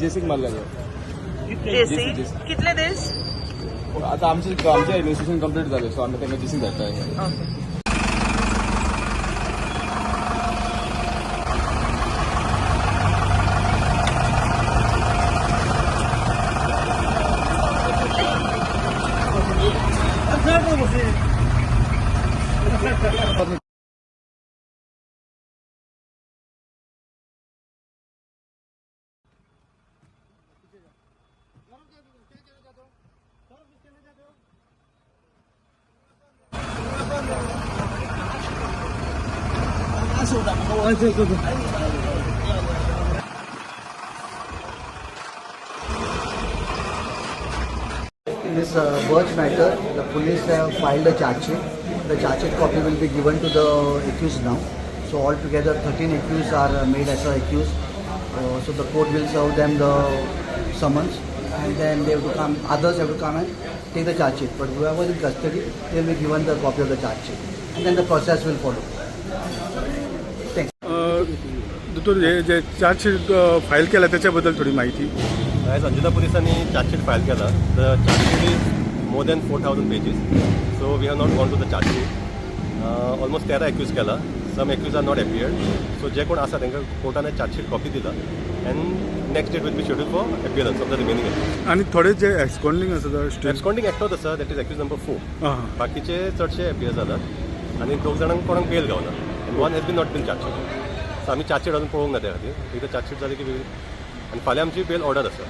जेसिक मारला कितले दीस आता आमचे इन्व्हेस्टिगेशन कंप्लीट झाले सो आम्ही त्यांना जेसिक धाडटा In this Birch matter, the police have filed a charge sheet. The charge sheet copy will be given to the accused now. So altogether 13 accused are made as accused. So the court will serve them the summons and then they have to come, others have to come and take the charge sheet. But whoever is in custody, they will be given the copy of the charge sheet. And then the process will follow. Thanks. जे chargesheet file केला त्याच्याबद्दल थोडी माहिती. आज अंजुना पोलिसांनी chargesheet file केला. The chargesheet is more than 4000 pages. So we have not gone to the chargesheet. Almost 13 accused केला. Some accused are not appeared. So जे कोण आसा तांकां कोर्टाने चार्जशीट कॉपी दिला and next date will be schedule for appearance of the remaining accused. आणि थोडे जे एक्सकॉन्डिंग आसा एब्सकॉन्डिंग एकटोच आसा, दॅट इज एक्यूज नंबर 4. बाकीचे चडशे एपियर जातात आनी 2 जाणांक कोणाक बेल गावना and one has been not been chargesheet. So आम्ही चार्जशीट अजून पळोवंक ना त्या खातीर. एकदा चार्जशीट जाली की आनी फाल्यां आमची बेल ऑर्डर आसा.